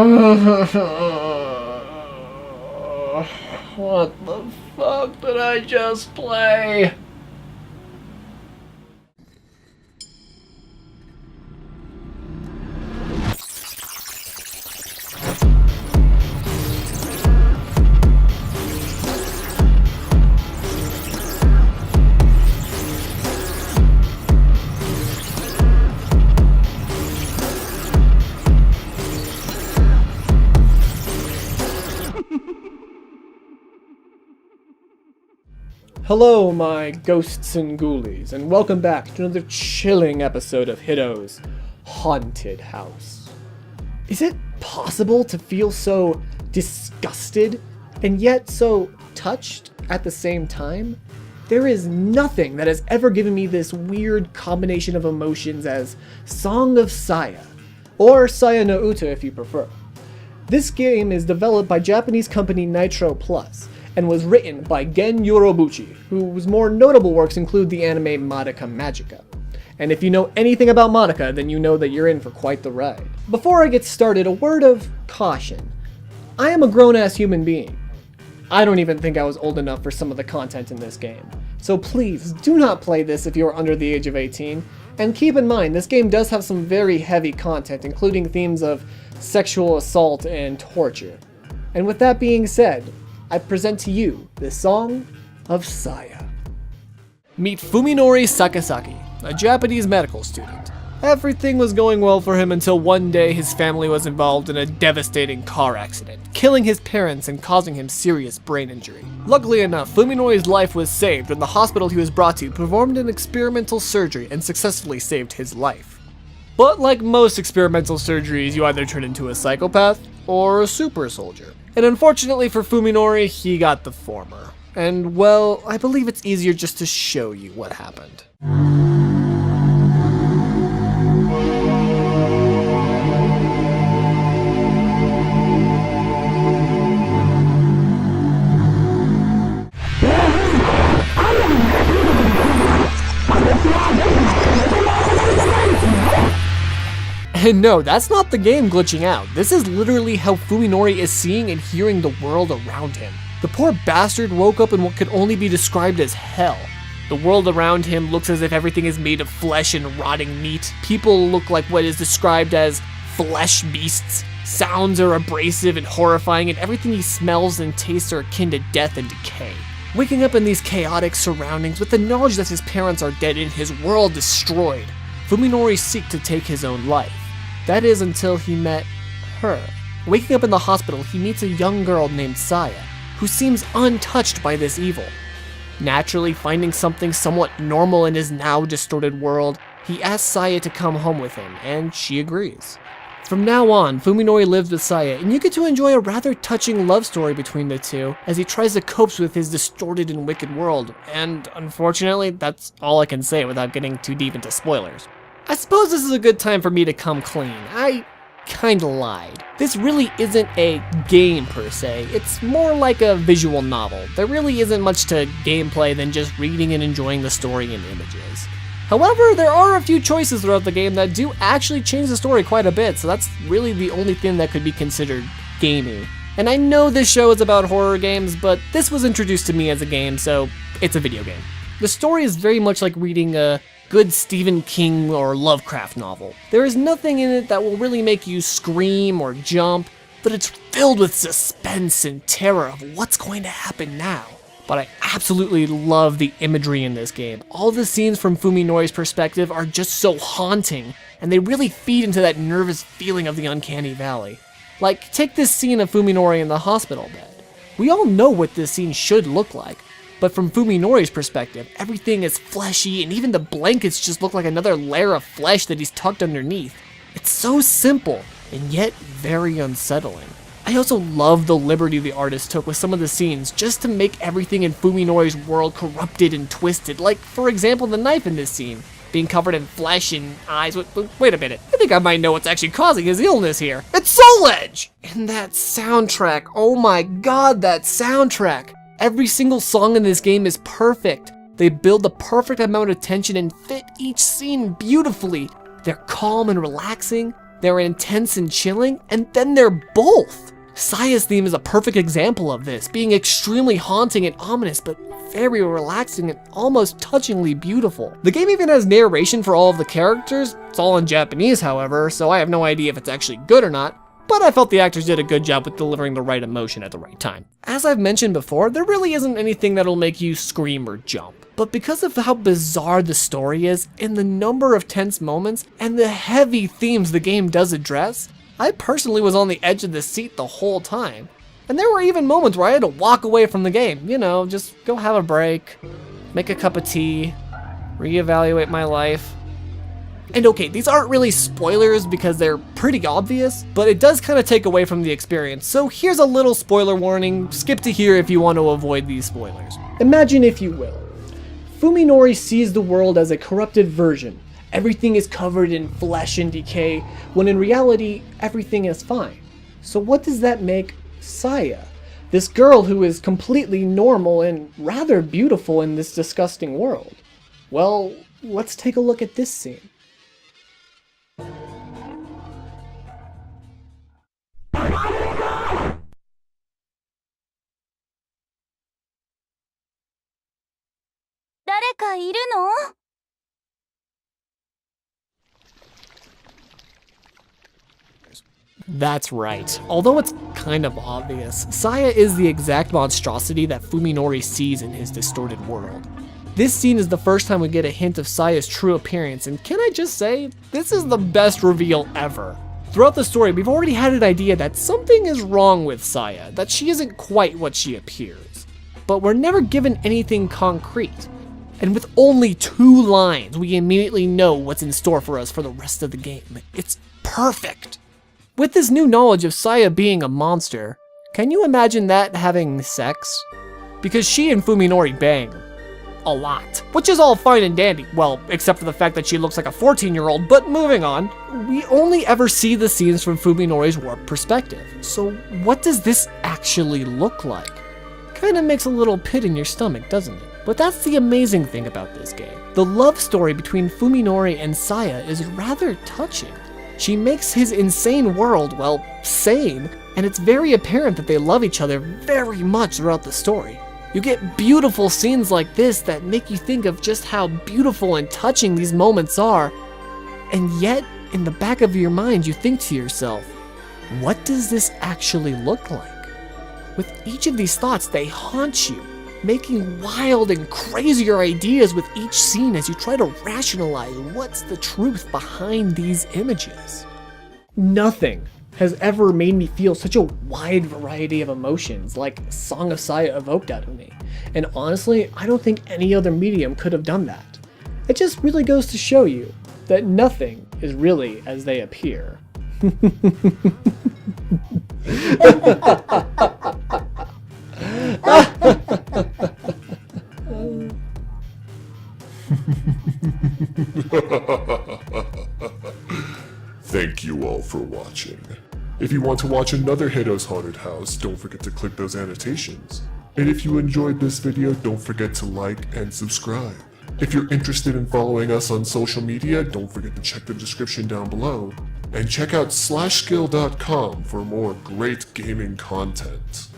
What the fuck did I just play? Hello, my ghosts and ghoulies, and welcome back to another chilling episode of Hito's Haunted House. Is it possible to feel so disgusted and yet so touched at the same time? There is nothing that has ever given me this weird combination of emotions as Song of Saya, or Saya no Uta if you prefer. This game is developed by Japanese company Nitro Plus, and was written by Gen Yorobuchi, whose more notable works include the anime Madoka Magica. And if you know anything about Madoka, then you know that you're in for quite the ride. Before I get started, a word of caution. I am a grown-ass human being. I don't even think I was old enough for some of the content in this game. So please, do not play this if you are under the age of 18, and keep in mind, this game does have some very heavy content, including themes of sexual assault and torture. And with that being said, I present to you the Song of Saya. Meet Fuminori Sakasaki, a Japanese medical student. Everything was going well for him until one day his family was involved in a devastating car accident, killing his parents and causing him serious brain injury. Luckily enough, Fuminori's life was saved when the hospital he was brought to performed an experimental surgery and successfully saved his life. But like most experimental surgeries, you either turn into a psychopath or a super soldier. And unfortunately for Fuminori, he got the former. And well, I believe it's easier just to show you what happened. And no, that's not the game glitching out. This is literally how Fuminori is seeing and hearing the world around him. The poor bastard woke up in what could only be described as hell. The world around him looks as if everything is made of flesh and rotting meat. People look like what is described as flesh beasts. Sounds are abrasive and horrifying, and everything he smells and tastes are akin to death and decay. Waking up in these chaotic surroundings with the knowledge that his parents are dead and his world destroyed, Fuminori seeks to take his own life. That is until he met her. Waking up in the hospital, he meets a young girl named Saya, who seems untouched by this evil. Naturally, finding something somewhat normal in his now distorted world, he asks Saya to come home with him, and she agrees. From now on, Fuminori lives with Saya, and you get to enjoy a rather touching love story between the two as he tries to cope with his distorted and wicked world, and unfortunately, that's all I can say without getting too deep into spoilers. I suppose this is a good time for me to come clean. I kinda lied. This really isn't a game per se, it's more like a visual novel. There really isn't much to gameplay than just reading and enjoying the story and images. However, there are a few choices throughout the game that do actually change the story quite a bit, so that's really the only thing that could be considered gamey. And I know this show is about horror games, but this was introduced to me as a game, so it's a video game. The story is very much like reading a good Stephen King or Lovecraft novel. There is nothing in it that will really make you scream or jump, but it's filled with suspense and terror of what's going to happen now. But I absolutely love the imagery in this game. All the scenes from Fuminori's perspective are just so haunting, and they really feed into that nervous feeling of the uncanny valley. Like, take this scene of Fuminori in the hospital bed. We all know what this scene should look like, but from Fuminori's perspective, everything is fleshy and even the blankets just look like another layer of flesh that he's tucked underneath. It's so simple, and yet very unsettling. I also love the liberty the artist took with some of the scenes just to make everything in Fuminori's world corrupted and twisted, like, for example, the knife in this scene, being covered in flesh and eyes. Wait a minute, I think I might know what's actually causing his illness here. It's Soul Edge! And that soundtrack, oh my god, that soundtrack! Every single song in this game is perfect. They build the perfect amount of tension and fit each scene beautifully. They're calm and relaxing. they're intense and chilling, and then they're both. Saya's theme is a perfect example of this, being extremely haunting and ominous, but very relaxing and almost touchingly beautiful. The game even has narration for all of the characters. It's all in Japanese, however, so I have no idea if it's actually good or not, but I felt the actors did a good job with delivering the right emotion at the right time. As I've mentioned before, there really isn't anything that'll make you scream or jump. But because of how bizarre the story is, and the number of tense moments, and the heavy themes the game does address, I personally was on the edge of the seat the whole time. And there were even moments where I had to walk away from the game. You know, just go have a break, make a cup of tea, reevaluate my life. And okay, these aren't really spoilers because they're pretty obvious, but it does kind of take away from the experience. So here's a little spoiler warning. Skip to here if you want to avoid these spoilers. Imagine, if you will, Fuminori sees the world as a corrupted version. Everything is covered in flesh and decay, when in reality, everything is fine. So what does that make Saya, this girl who is completely normal and rather beautiful in this disgusting world? Well, let's take a look at this scene. That's right. Although it's kind of obvious, Saya is the exact monstrosity that Fuminori sees in his distorted world. This scene is the first time we get a hint of Saya's true appearance, and can I just say, this is the best reveal ever. Throughout the story, we've already had an idea that something is wrong with Saya, that she isn't quite what she appears. But we're never given anything concrete. And with only 2 lines, we immediately know what's in store for us for the rest of the game. It's perfect. With this new knowledge of Saya being a monster, can you imagine that having sex? Because she and Fuminori bang a lot, which is all fine and dandy. Well, except for the fact that she looks like a 14-year-old, but moving on. We only ever see the scenes from Fuminori's warped perspective. So what does this actually look like? Kinda makes a little pit in your stomach, doesn't it? But that's the amazing thing about this game. The love story between Fuminori and Saya is rather touching. She makes his insane world, well, sane, and it's very apparent that they love each other very much throughout the story. You get beautiful scenes like this that make you think of just how beautiful and touching these moments are, and yet, in the back of your mind, you think to yourself, what does this actually look like? With each of these thoughts, they haunt you, making wild and crazier ideas with each scene as you try to rationalize what's the truth behind these images. Nothing has ever made me feel such a wide variety of emotions like Song of Saya evoked out of me. And honestly, I don't think any other medium could have done that. It just really goes to show you that nothing is really as they appear. Thank you all for watching. If you want to watch another Hito's Haunted House, don't forget to click those annotations. And if you enjoyed this video, don't forget to like and subscribe. If you're interested in following us on social media, don't forget to check the description down below. And check out slashskill.com for more great gaming content.